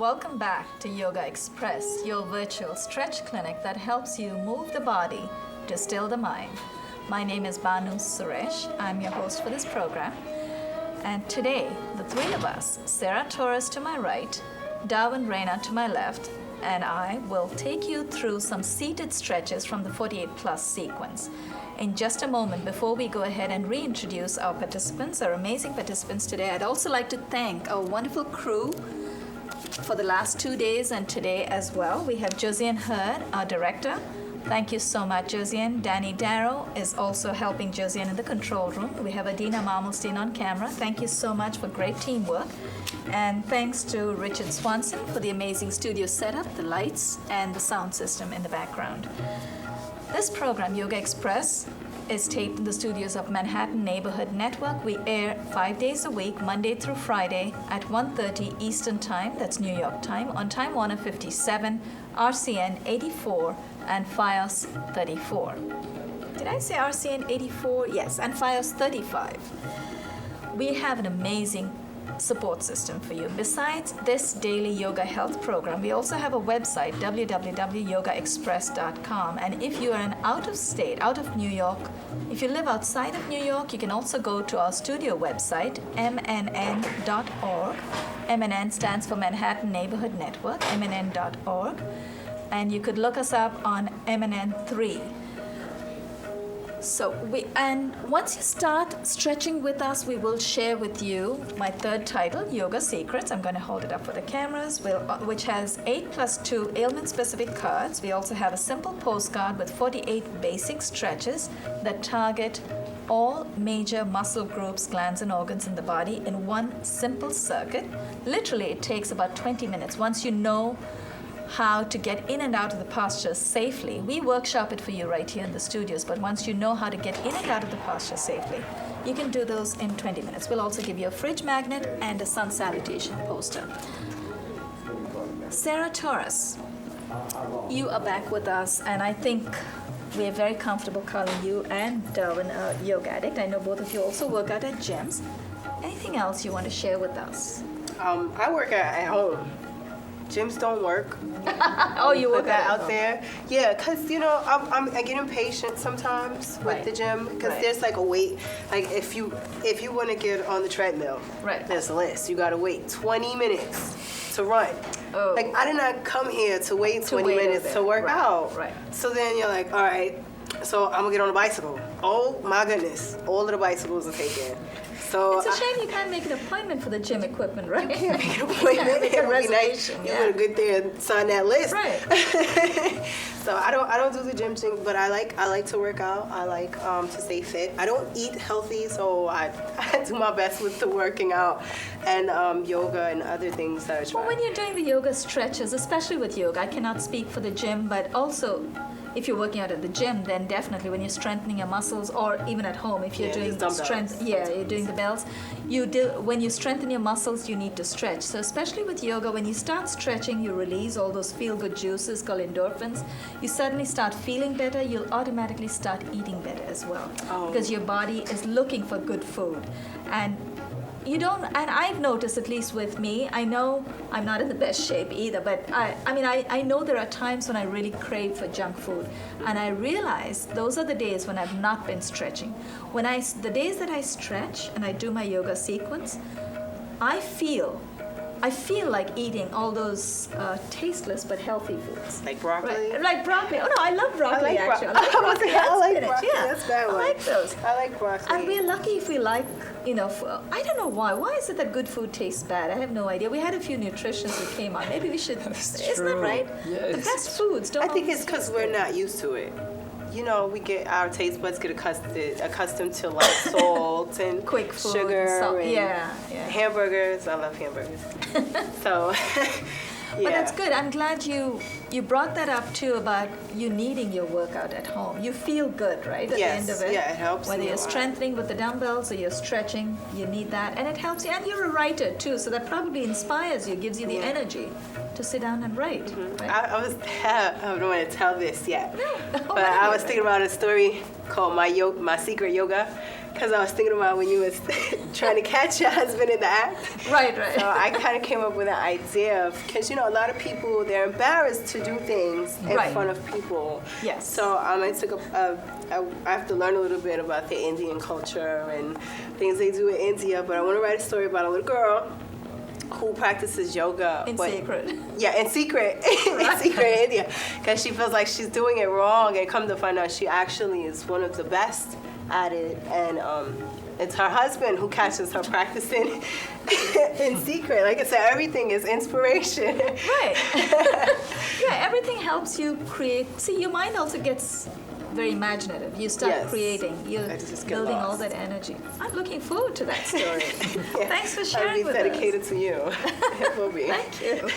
Welcome back to Yogaxpress, your virtual stretch clinic that helps you move the body to still the mind. My name is Banu Suresh. I'm your host for this program. And today, the three of us, Sarah Torres to my right, Darwin Reina to my left, and I will take you through some seated stretches from the 48 plus sequence. In just a moment, before we go ahead and reintroduce our participants, our amazing participants today, I'd also like to thank our wonderful crew for the last 2 days and today as well. We have Josiane Hurd, our director. Thank you so much, Josiane. Danny Darrow is also helping Josiane in the control room. We have Adina Marmelstein on camera. Thank you so much for great teamwork. And thanks to Richard Swanson for the amazing studio setup, the lights, and the sound system in the background. This program, Yogaxpress, is taped in the studios of Manhattan Neighborhood Network. We air 5 days a week, Monday through Friday at 1:30 Eastern Time, that's New York time, on Time Warner 57, RCN 84, and FiOS 34. Did I say RCN 84? Yes, and FiOS 35. We have an amazing support system for you. Besides this daily yoga health program, we also have a website, www.yogaexpress.com. And if you are an out of state, out of New York, if you live outside of New York, you can also go to our studio website, mnn.org. MNN stands for Manhattan Neighborhood Network, mnn.org. And you could look us up on MNN3. And once you start stretching with us, we will share with you my third title, Yoga Secrets. I'm going to hold it up for the cameras, which has 8+2 ailment-specific cards. We also have a simple postcard with 48 basic stretches that target all major muscle groups, glands, and organs in the body in one simple circuit. Literally, it takes about 20 minutes. Once you know how to get in and out of the posture safely. We workshop it for you right here in the studios, but once you know how to get in and out of the posture safely, you can do those in 20 minutes. We'll also give you a fridge magnet and a sun salutation poster. Sarah Torres, you are back with us, and I think we're very comfortable calling you and Darwin a yoga addict. I know both of you also work out at gyms. Anything else you want to share with us? I work at home. Gyms don't work. Oh, you work out there? Yeah, because, I get impatient sometimes with the gym because there's like a wait. Like if you want to get on the treadmill, there's a list. You got to wait 20 minutes to run. Oh. Like I did not come here to wait 20 minutes to work out. Right. So then you're like, all right, so I'm going to get on a bicycle. Oh, my goodness. All of the bicycles are taken. So it's a shame you can't make an appointment for the gym equipment, right? You can't make an appointment. Make a reservation. You would get there and sign that list. Right. So I don't do the gym thing, but I like to work out. I like to stay fit. I don't eat healthy, so I do my best with the working out and yoga and other things that I try. Well, when you're doing the yoga stretches, especially with yoga, I cannot speak for the gym, but also if you're working out at the gym, then definitely when you're strengthening your muscles, or even at home, if you're doing strength, you're doing the bells. When you strengthen your muscles, you need to stretch. So especially with yoga, when you start stretching, you release all those feel-good juices called endorphins. You suddenly start feeling better. You'll automatically start eating better as well, because your body is looking for good food, and I've noticed, at least with me, I know I'm not in the best shape either, but I know there are times when I really crave for junk food, and I realize those are the days when I've not been stretching. The days that I stretch and I do my yoga sequence, I feel like eating all those tasteless but healthy foods. Like broccoli? Right. Like broccoli. Oh no, I love broccoli actually. I like broccoli. I like broccoli. Yeah. That's bad one. I like those. I like broccoli. And we're lucky if we like, I don't know why. Why is it that good food tastes bad? I have no idea. We had a few nutritionists who came on. Maybe we should. Isn't that right? Yes. The best foods don't. I think it's because we're not used to it. Our taste buds get accustomed to like salt and quick food, sugar, and yeah. hamburgers. I love hamburgers. So, But that's good. I'm glad you brought that up too about you needing your workout at home. You feel good, right? At the end of it. Yeah, it helps. Whether you're strengthening with the dumbbells or you're stretching, you need that, and it helps you. And you're a writer too, so that probably inspires you, gives you the energy to sit down and write. Mm-hmm. Right? I don't want to tell this yet, No. but I was thinking about a story called My Secret Yoga. because I was thinking about when you was trying to catch your husband in the act. Right. So I kind of came up with an idea of, because a lot of people, they're embarrassed to do things in front of people. Yes. So I took I have to learn a little bit about the Indian culture and things they do in India, but I want to write a story about a little girl who practices yoga In secret. Yeah, in secret. In secret in India, because she feels like she's doing it wrong, and come to find out she actually is one of the best at it, and it's her husband who catches her practicing in secret. Like I said, everything is inspiration. Right. Yeah, everything helps you create. See, your mind also gets very imaginative. You start creating. You're building all that energy. I'm looking forward to that story. Thanks for sharing with us. I'll be dedicated to you. It will be. Thank you.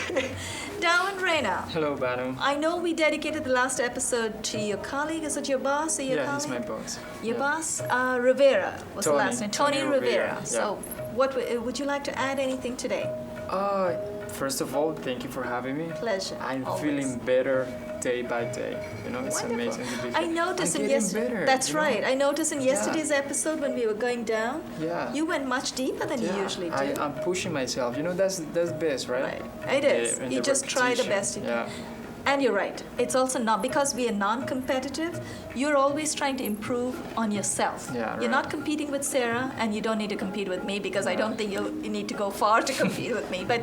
Darwin, Reina. Hello, Banu. I know we dedicated the last episode to your colleague. Is it your boss or your colleague? Yeah, he's my boss. Your boss, Rivera was the last name. Tony Rivera. Yeah. So, what would you like to add anything today? First of all, thank you for having me. Pleasure. I'm always. feeling better day by day. It's Wonderful. amazing to be here. I noticed I'm in getting yesterday. better, That's right. I noticed in yesterday's Yeah. episode when we were going down. Yeah. You went much deeper than you usually do. I'm pushing myself. That's best, right? Right. It is. And You the just try the repetition. best you can. Yeah. And you're right. It's also not because we are non-competitive. You're always trying to improve on yourself. Yeah, You're right. not competing with Sarah, and you don't need to compete with me because I don't think you need to go far to compete with me. But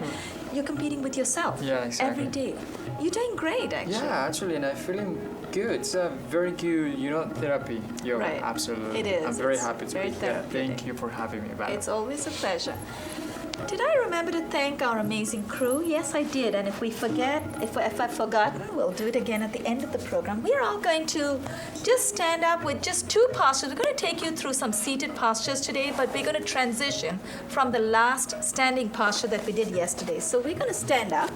you're competing with yourself. Yeah, exactly. Every day. You're doing great, actually. Yeah, actually, and I'm feeling good. It's a very good, therapy. Yoga, Right. absolutely. It is. I'm very It's happy to very be here. therapeutic. Thank you for having me, Banu. It's always a pleasure. Did I remember to thank our amazing crew? Yes, I did. And if I've forgotten, we'll do it again at the end of the program. We are all going to just stand up with just two postures. We're going to take you through some seated postures today, but we're going to transition from the last standing posture that we did yesterday. So we're going to stand up.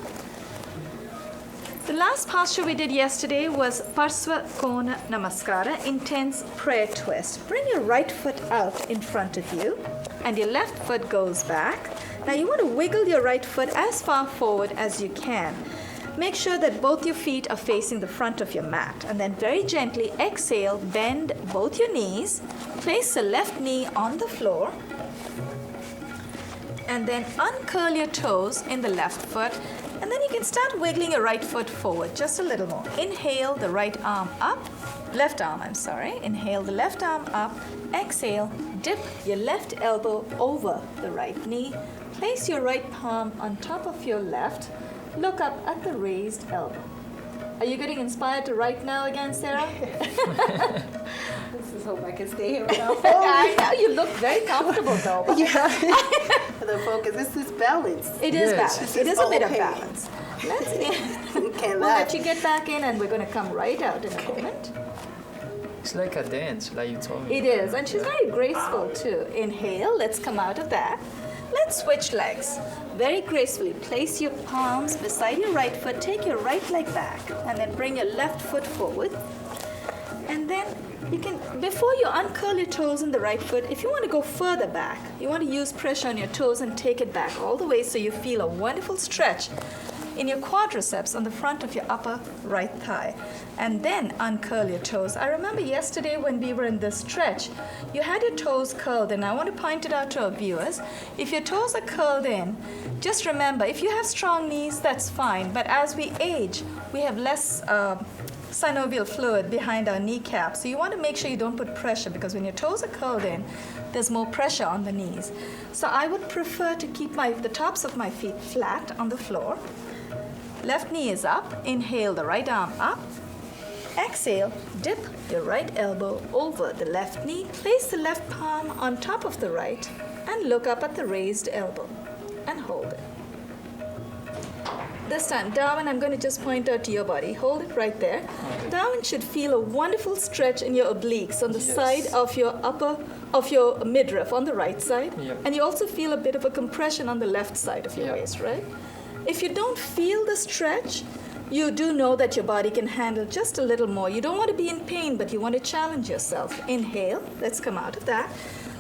The last posture we did yesterday was Parsva Kona Namaskara, intense prayer twist. Bring your right foot out in front of you, and your left foot goes back. Now you want to wiggle your right foot as far forward as you can. Make sure that both your feet are facing the front of your mat, and then very gently exhale, bend both your knees, place the left knee on the floor, and then uncurl your toes in the left foot. And then you can start wiggling your right foot forward just a little more. Inhale the right arm up, left arm, I'm sorry. Inhale the left arm up, exhale, dip your left elbow over the right knee. Place your right palm on top of your left. Look up at the raised elbow. Are you getting inspired to write now again, Sarah? Let's just hope I can stay here without I know you look very comfortable though. Yeah. The focus. This is balance. It is Yes. balance. It is a bit of Okay. balance. You can't We'll laugh. let you get back in and we're going to come right out in a moment. It's like a dance, like you told me. It is, and she's very graceful too. Inhale, let's come out of that. Let's switch legs. Very gracefully, place your palms beside your right foot, take your right leg back, and then bring your left foot forward. And then you can, before you uncurl your toes in the right foot, if you want to go further back, you want to use pressure on your toes and take it back all the way so you feel a wonderful stretch in your quadriceps on the front of your upper right thigh, and then uncurl your toes. I remember yesterday when we were in this stretch, you had your toes curled in. I want to point it out to our viewers. If your toes are curled in, just remember, if you have strong knees, that's fine, but as we age, we have less synovial fluid behind our kneecap, so you want to make sure you don't put pressure, because when your toes are curled in, there's more pressure on the knees. So I would prefer to keep the tops of my feet flat on the floor. Left knee is up. Inhale the right arm up. Exhale, dip your right elbow over the left knee. Place the left palm on top of the right and look up at the raised elbow and hold it. This time, Darwin, I'm going to just point out to your body. Hold it right there. Darwin should feel a wonderful stretch in your obliques on the side of your midriff on the right side. Yep. And you also feel a bit of a compression on the left side of your Yep. waist, right? If you don't feel the stretch, you do know that your body can handle just a little more. You don't want to be in pain, but you want to challenge yourself. Inhale. Let's come out of that.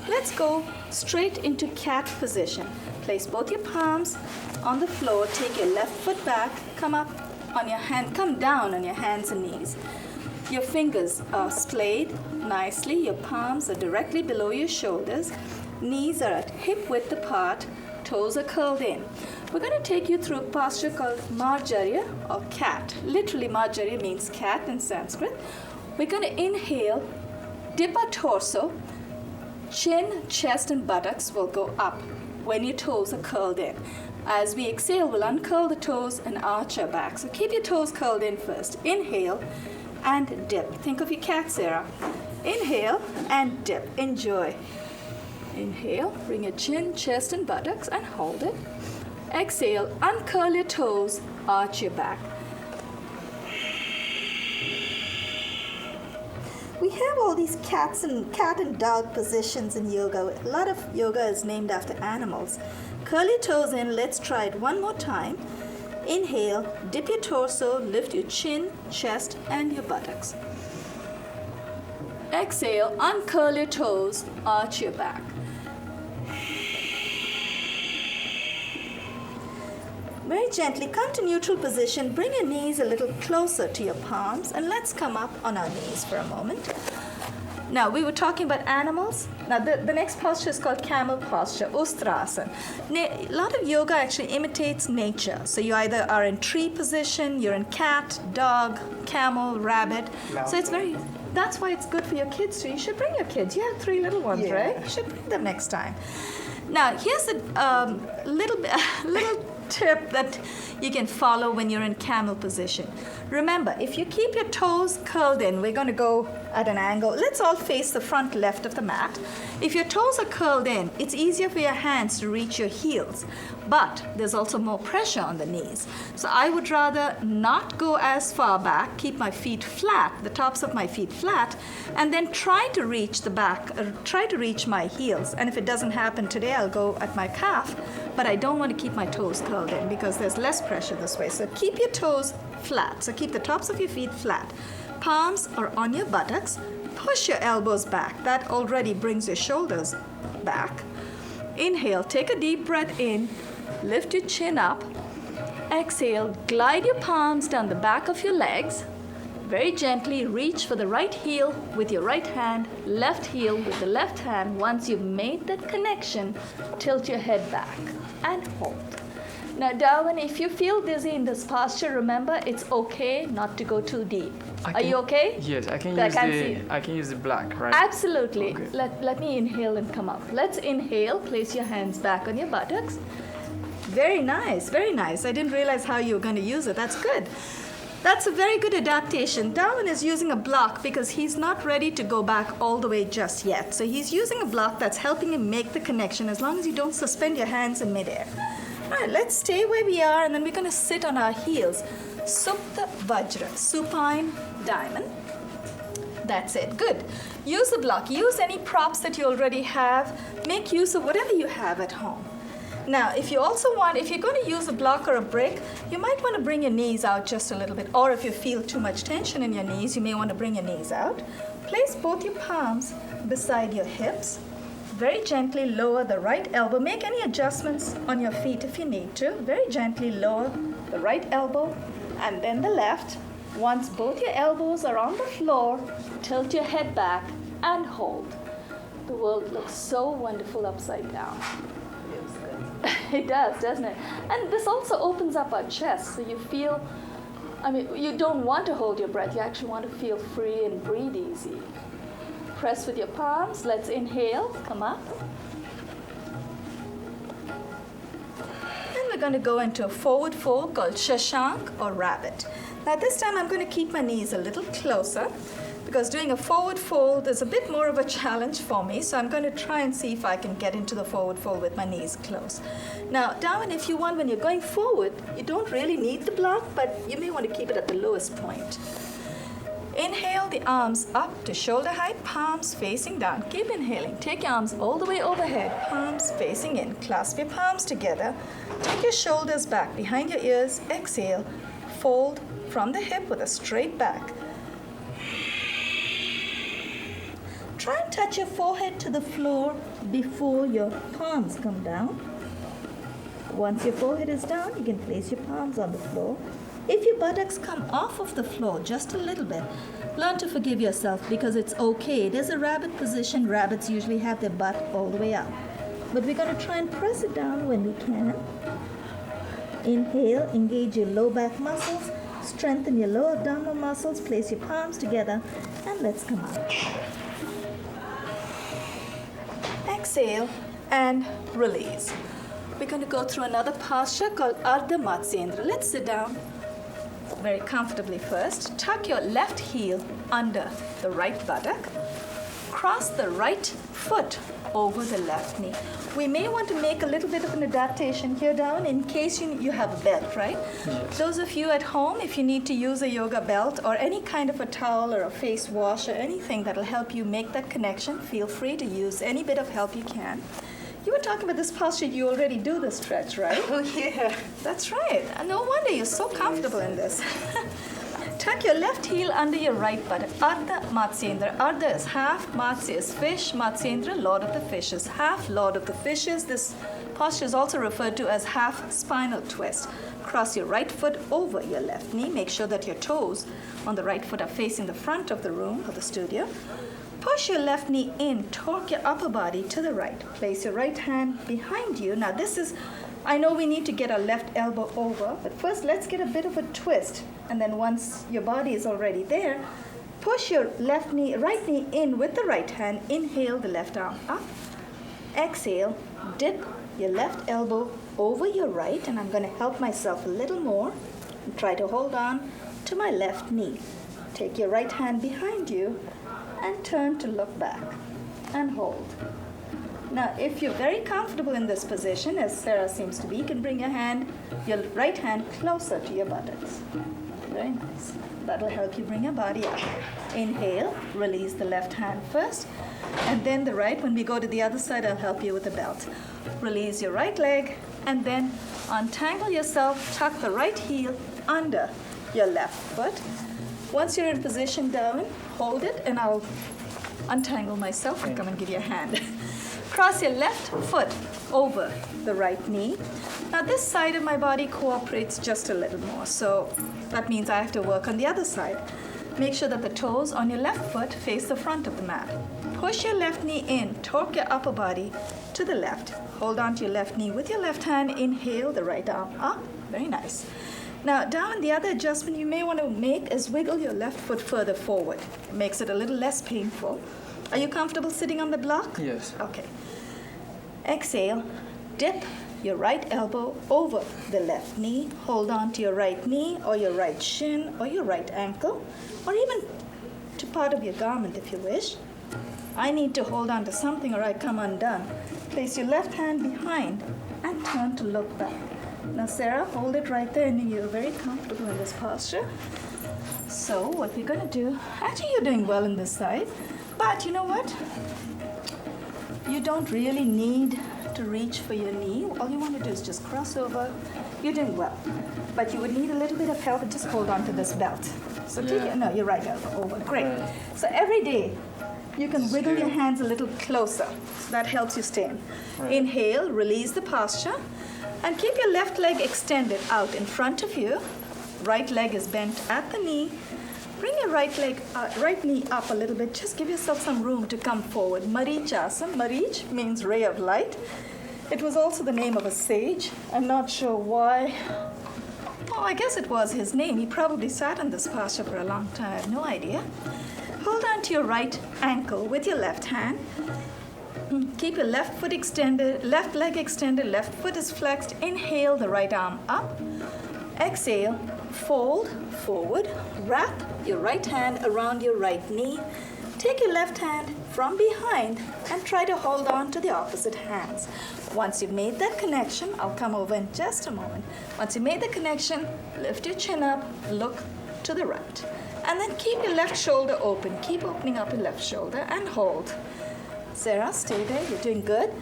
Let's go straight into cat position. Place both your palms on the floor. Take your left foot back. Come up on your hand. Come down on your hands and knees. Your fingers are splayed nicely. Your palms are directly below your shoulders. Knees are at hip width apart. Toes are curled in. We're going to take you through a posture called Marjarya or cat. Literally, Marjarya means cat in Sanskrit. We're going to inhale, dip our torso, chin, chest, and buttocks will go up when your toes are curled in. As we exhale, we'll uncurl the toes and arch our back. So keep your toes curled in first. Inhale and dip. Think of your cat, Sarah. Inhale and dip. Enjoy. Inhale, bring your chin, chest, and buttocks and hold it. Exhale, uncurl your toes, arch your back. We have all these cat and dog positions in yoga. A lot of yoga is named after animals. Curl your toes in. Let's try it one more time. Inhale, dip your torso, lift your chin, chest, and your buttocks. Exhale, uncurl your toes, arch your back. Very gently come to neutral position. Bring your knees a little closer to your palms, and let's come up on our knees for a moment. Now, we were talking about animals. Now, the next posture is called camel posture, Ustrasana. A lot of yoga actually imitates nature. So you either are in tree position, you're in cat, dog, camel, rabbit. So it's that's why it's good for your kids too. You should bring your kids. You have 3 little ones, right? You should bring them next time. Now, here's a little tip that you can follow when you're in camel position. Remember, if you keep your toes curled in, we're going to go at an angle. Let's all face the front left of the mat. If your toes are curled in, it's easier for your hands to reach your heels, but there's also more pressure on the knees. So I would rather not go as far back, keep my feet flat, the tops of my feet flat, and then try to reach the back, try to reach my heels. And if it doesn't happen today, I'll go at my calf, but I don't want to keep my toes curled in because there's less pressure this way. So keep your toes flat. So keep the tops of your feet flat. Palms are on your buttocks. Push your elbows back. That already brings your shoulders back. Inhale, take a deep breath in. Lift your chin up. Exhale, glide your palms down the back of your legs. Very gently reach for the right heel with your right hand, left heel with the left hand. Once you've made that connection, tilt your head back and hold. Now, Darwin, if you feel dizzy in this posture, remember it's okay not to go too deep. Are you okay? Yes, I can use the black, right? Absolutely. Okay. Let me inhale and come up. Let's inhale. Place your hands back on your buttocks. Very nice, very nice. I didn't realize how you were going to use it. That's good. That's a very good adaptation. Darwin is using a block because he's not ready to go back all the way just yet. So he's using a block that's helping him make the connection as long as you don't suspend your hands in midair. All right, let's stay where we are, and then we're going to sit on our heels. Supta Vajra, supine diamond. That's it. Good. Use the block. Use any props that you already have. Make use of whatever you have at home. Now, if you're going to use a block or a brick, you might want to bring your knees out just a little bit. Or if you feel too much tension in your knees, you may want to bring your knees out. Place both your palms beside your hips. Very gently lower the right elbow. Make any adjustments on your feet if you need to. Very gently lower the right elbow and then the left. Once both your elbows are on the floor, tilt your head back and hold. The world looks so wonderful upside down. It does, doesn't it? And this also opens up our chest, so you feel, you don't want to hold your breath. You actually want to feel free and breathe easy. Press with your palms. Let's inhale. Come up. And we're going to go into a forward fold called Shashank or rabbit. Now this time I'm going to keep my knees a little closer because doing a forward fold is a bit more of a challenge for me. So I'm going to try and see if I can get into the forward fold with my knees close. Now, Darwin, if you want, when you're going forward, you don't really need the block, but you may want to keep it at the lowest point. Inhale the arms up to shoulder height, palms facing down. Keep inhaling. Take your arms all the way overhead, palms facing in. Clasp your palms together. Take your shoulders back behind your ears. Exhale. Fold from the hip with a straight back. Try and touch your forehead to the floor before your palms come down. Once your forehead is down, you can place your palms on the floor. If your buttocks come off of the floor just a little bit, learn to forgive yourself because it's okay. It is a rabbit position. Rabbits usually have their butt all the way up. But we're going to try and press it down when we can. Inhale, engage your low back muscles, strengthen your lower abdominal muscles, place your palms together, and let's come up. Exhale and release. We're going to go through another posture called Ardha Matsyendra. Let's sit down very comfortably first. Tuck your left heel under the right buttock. Cross the right foot over the left knee. We may want to make a little bit of an adaptation here down in case you have a belt, right? Yes. Those of you at home, if you need to use a yoga belt or any kind of a towel or a face wash or anything that'll help you make that connection, feel free to use any bit of help you can. You were talking about this posture, you already do the stretch, right? Oh, yeah. That's right. No wonder you're so comfortable in this. Tuck your left heel under your right buttock. Ardha Matsyendra. Ardha is half, Matsya is fish, Matsyendra, Lord of the Fishes. Half Lord of the Fishes. This posture is also referred to as half spinal twist. Cross your right foot over your left knee. Make sure that your toes on the right foot are facing the front of the room or the studio. Push your left knee in, torque your upper body to the right. Place your right hand behind you. Now this is, I know we need to get our left elbow over, but first let's get a bit of a twist. And then once your body is already there, push your right knee in with the right hand. Inhale the left arm up. Exhale, dip your left elbow over your right, and I'm going to help myself a little more. And try to hold on to my left knee. Take your right hand behind you and turn to look back and hold. Now, if you're very comfortable in this position, as Sarah seems to be, you can bring your right hand closer to your buttocks. Very nice. That'll help you bring your body up. Inhale, release the left hand first, and then the right. When we go to the other side, I'll help you with the belt. Release your right leg, and then untangle yourself, tuck the right heel under your left foot. Once you're in position, Darwin, hold it, and I'll untangle myself and come and give you a hand. Cross your left foot over the right knee. Now this side of my body cooperates just a little more, so that means I have to work on the other side. Make sure that the toes on your left foot face the front of the mat. Push your left knee in, torque your upper body to the left. Hold on to your left knee with your left hand. Inhale the right arm up. Very nice. Now, down, the other adjustment you may want to make is wiggle your left foot further forward. It makes it a little less painful. Are you comfortable sitting on the block? Yes. Okay. Exhale, dip your right elbow over the left knee. Hold on to your right knee or your right shin or your right ankle, or even to part of your garment if you wish. I need to hold on to something or I come undone. Place your left hand behind and turn to look back. Now, Sarah, hold it right there, and you're very comfortable in this posture. So, what we're going to do, actually, you're doing well in this side, but you know what? You don't really need to reach for your knee. All you want to do is just cross over. You're doing well, but you would need a little bit of help. Just hold on to this belt. So, take your right elbow over. Great. Right. So, every day, you can wiggle your hands a little closer. So that helps you stay in. Right. Inhale, release the posture. And keep your left leg extended out in front of you. Right leg is bent at the knee. Bring your right knee up a little bit. Just give yourself some room to come forward. Marichasana. Marich means ray of light. It was also the name of a sage. I'm not sure why. Oh, I guess it was his name. He probably sat in this posture for a long time. I have no idea. Hold on to your right ankle with your left hand. Keep your left foot extended, left leg extended, left foot is flexed. Inhale the right arm up. Exhale, fold forward. Wrap your right hand around your right knee. Take your left hand from behind and try to hold on to the opposite hands. Once you've made that connection, I'll come over in just a moment. Once you've made the connection, lift your chin up, look to the right. And then keep your left shoulder open. Keep opening up your left shoulder and hold. Sarah, stay there. You're doing good.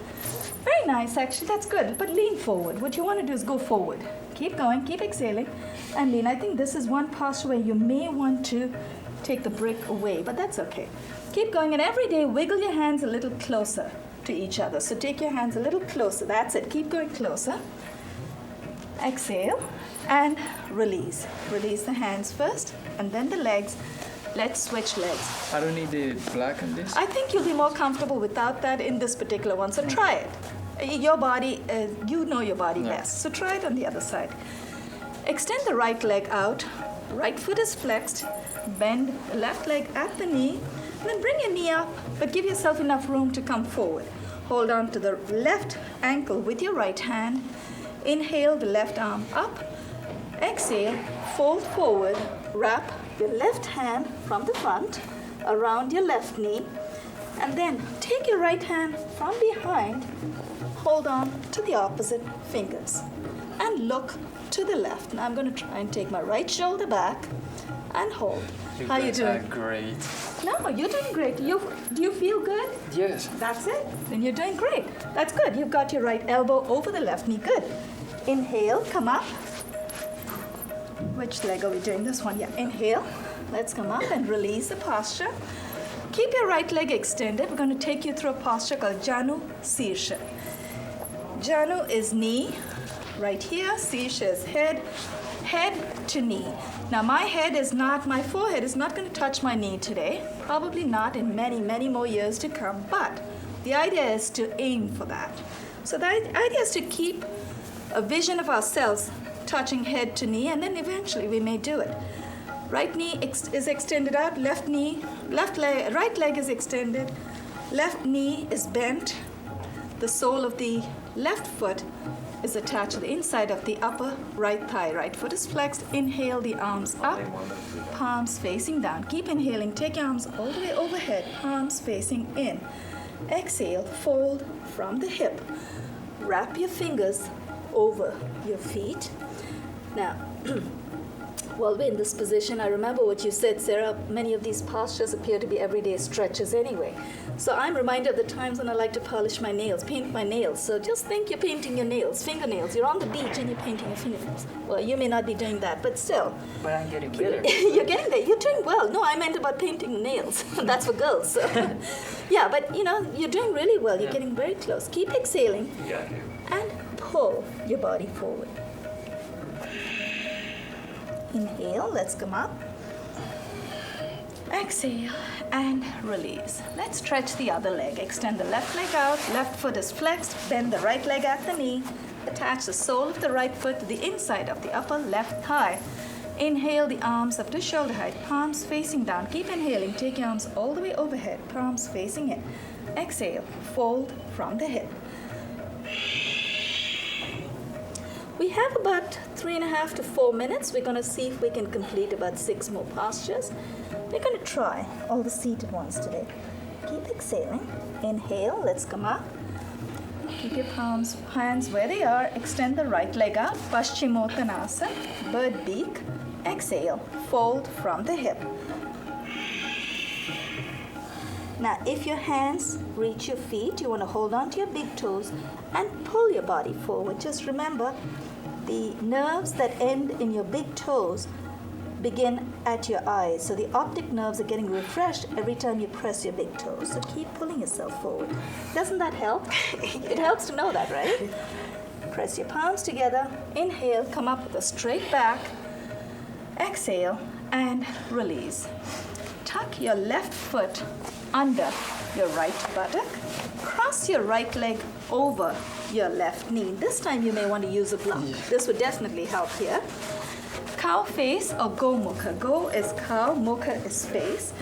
Very nice, actually. That's good. But lean forward. What you want to do is go forward. Keep going. Keep exhaling. And lean. I think this is one posture where you may want to take the brick away, but that's okay. Keep going. And every day, wiggle your hands a little closer to each other. So take your hands a little closer. That's it. Keep going closer. Exhale and release. Release the hands first and then the legs. Let's switch legs. I don't need the black on this. I think you'll be more comfortable without that in this particular one, so try it. Your body, you know your body best, so try it on the other side. Extend the right leg out, right foot is flexed, bend the left leg at the knee, and then bring your knee up, but give yourself enough room to come forward. Hold on to the left ankle with your right hand. Inhale the left arm up. Exhale, fold forward, wrap your left hand from the front around your left knee, and then take your right hand from behind, hold on to the opposite fingers, and look to the left. Now I'm going to try and take my right shoulder back and hold. How you doing? Great. No, you're doing great. Do you feel good? Yes. That's it. Then you're doing great. That's good. You've got your right elbow over the left knee. Good. Inhale, come up. Which leg are we doing? This one, yeah. Inhale. Let's come up and release the posture. Keep your right leg extended. We're going to take you through a posture called Janu Sirsha. Janu is knee right here. Sirsha is head to knee. Now my forehead is not going to touch my knee today. Probably not in many, many more years to come. But the idea is to aim for that. So the idea is to keep a vision of ourselves touching head to knee, and then eventually we may do it. Right knee is extended out, right leg is extended, left knee is bent, the sole of the left foot is attached to the inside of the upper right thigh. Right foot is flexed. Inhale the arms up, palms facing down. Keep inhaling, take your arms all the way overhead, palms facing in. Exhale, fold from the hip. Wrap your fingers over your feet. Now, while we're in this position, I remember what you said, Sarah. Many of these postures appear to be everyday stretches anyway. So I'm reminded of the times when I like to polish my nails, paint my nails. So just think you're painting your nails, fingernails. You're on the beach and you're painting your fingernails. Well, you may not be doing that, but still. But I'm getting better. You're getting there. You're doing well. No, I meant about painting nails. That's for girls. So. Yeah, but you're doing really well. You're getting very close. Keep exhaling and pull your body forward. Inhale, let's come up. Exhale and release. Let's stretch the other leg. Extend the left leg out, left foot is flexed, bend the right leg at the knee, attach the sole of the right foot to the inside of the upper left thigh. Inhale the arms up to shoulder height, palms facing down. Keep inhaling, take your arms all the way overhead, palms facing in. Exhale, fold from the hip. We have about 3.5 to 4 minutes. We're going to see if we can complete about 6 more postures. We're going to try all the seated ones today. Keep exhaling. Inhale, let's come up. Keep your hands where they are. Extend the right leg out. Paschimottanasana, bird beak. Exhale, fold from the hip. Now, if your hands reach your feet, you want to hold on to your big toes and pull your body forward. Just remember, the nerves that end in your big toes begin at your eyes. So the optic nerves are getting refreshed every time you press your big toes. So keep pulling yourself forward. Doesn't that help? It helps to know that, right? Press your palms together. Inhale, come up with a straight back. Exhale and release. Tuck your left foot under your right buttock. Cross your right leg over your left knee. This time you may want to use a block. This would definitely help here. Cow face or go mukha. Go is cow, mukha is face.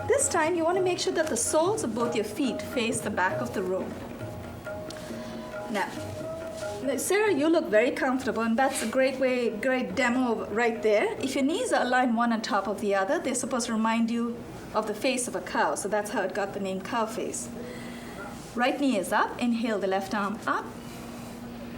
This time you want to make sure that the soles of both your feet face the back of the room. Now, Sarah, you look very comfortable, and that's a great demo right there. If your knees are aligned one on top of the other, they're supposed to remind you of the face of a cow, so that's how it got the name cow face. Right knee is up. Inhale the left arm up.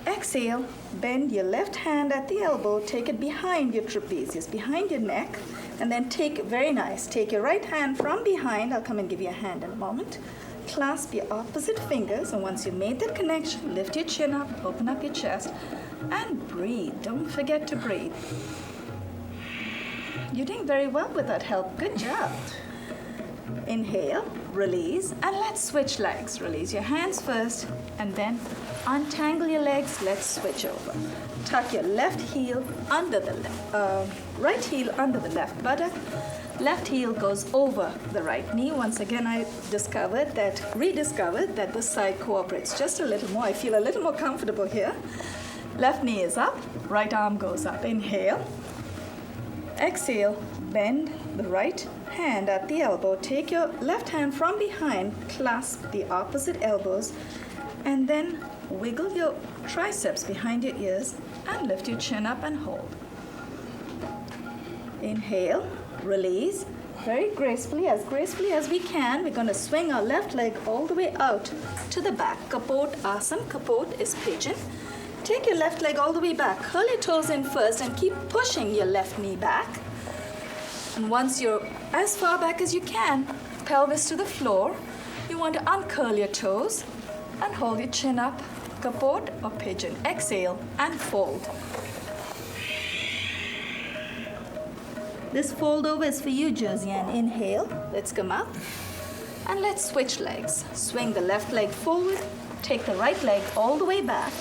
Exhale, bend your left hand at the elbow, take it behind your trapezius, behind your neck, and then take your right hand from behind. I'll come and give you a hand in a moment. Clasp your opposite fingers, and once you've made that connection, lift your chin up, open up your chest, and breathe. Don't forget to breathe. You're doing very well with that help. Good job. Inhale, release, and let's switch legs. Release your hands first, and then untangle your legs. Let's switch over. Tuck your left heel under the right heel under the left buttock. Left heel goes over the right knee. Once again, I rediscovered that this side cooperates just a little more. I feel a little more comfortable here. Left knee is up, right arm goes up. Inhale. Exhale, bend the right hand at the elbow. Take your left hand from behind, clasp the opposite elbows, and then wiggle your triceps behind your ears and lift your chin up and hold. Inhale, release, very gracefully as we can. We're going to swing our left leg all the way out to the back. Kapot Asana. Kapot is pigeon. Take your left leg all the way back. Curl your toes in first and keep pushing your left knee back. And once you're as far back as you can, pelvis to the floor, you want to uncurl your toes and hold your chin up. Kapot or pigeon. Exhale and fold. This fold over is for you, Josiane. Inhale. Let's come up. And let's switch legs. Swing the left leg forward. Take the right leg all the way back.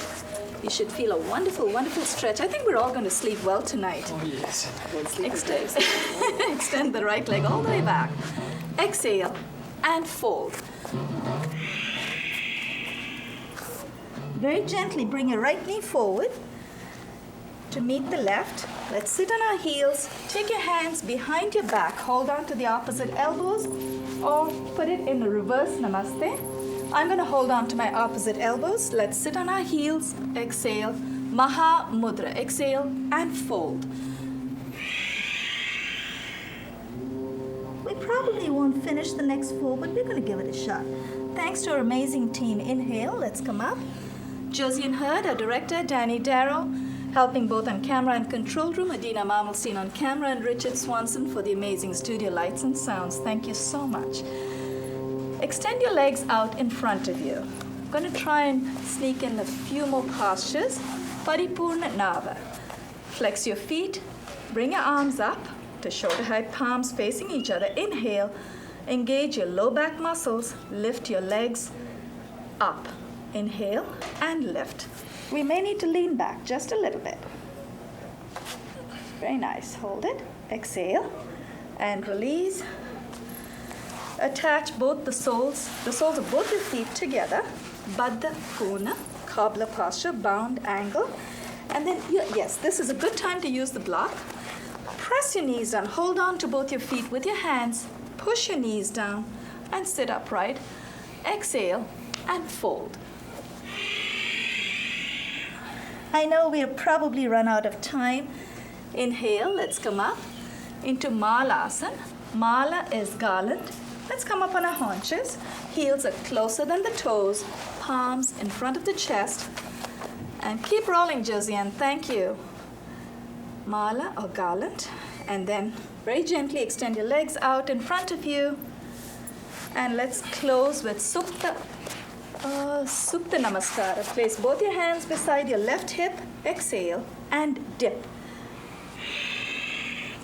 You should feel a wonderful, wonderful stretch. I think we're all going to sleep well tonight. Oh, yes. Extend the right leg all the way back. Exhale and fold. Very gently bring your right knee forward to meet the left. Let's sit on our heels. Take your hands behind your back. Hold on to the opposite elbows or put it in a reverse namaste. I'm going to hold on to my opposite elbows. Let's sit on our heels. Exhale. Maha Mudra. Exhale and fold. We probably won't finish the next four, but we're going to give it a shot. Thanks to our amazing team. Inhale. Let's come up. Josiane Hurd, our director, Danny Darrow, helping both on camera and control room, Adina Mamelstein on camera, and Richard Swanson for the amazing studio lights and sounds. Thank you so much. Extend your legs out in front of you. I'm going to try and sneak in a few more postures. Paripurna Nava. Flex your feet. Bring your arms up to shoulder height, palms facing each other. Inhale. Engage your low back muscles. Lift your legs up. Inhale and lift. We may need to lean back just a little bit. Very nice. Hold it. Exhale and release. Attach both the soles of both your feet together. Baddha Kona, cobbler posture, bound angle. And then, yes, this is a good time to use the block. Press your knees down. Hold on to both your feet with your hands. Push your knees down and sit upright. Exhale and fold. I know we'll probably run out of time. Inhale, let's come up into Malasana. Mala is garland. Let's come up on our haunches. Heels are closer than the toes. Palms in front of the chest. And keep rolling, Josiane. Thank you. Mala or garland. And then very gently extend your legs out in front of you. And let's close with Supta Namaskara. Place both your hands beside your left hip. Exhale and dip.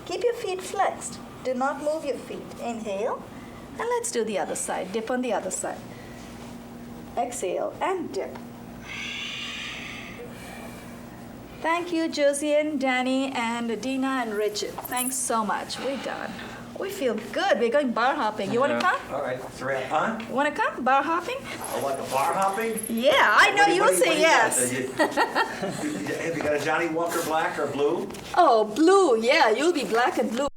Keep your feet flexed. Do not move your feet. Inhale. And let's do the other side. Dip on the other side. Exhale and dip. Thank you, Josiane, Danny, and Adina, and Richard. Thanks so much. We're done. We feel good. We're going bar hopping. You want to come? All right, Sarah, huh? You want to come? Bar hopping? I like a bar hopping? Yeah, I know you'll say yes. Have you got a Johnny Walker black or blue? Oh, blue. Yeah, you'll be black and blue.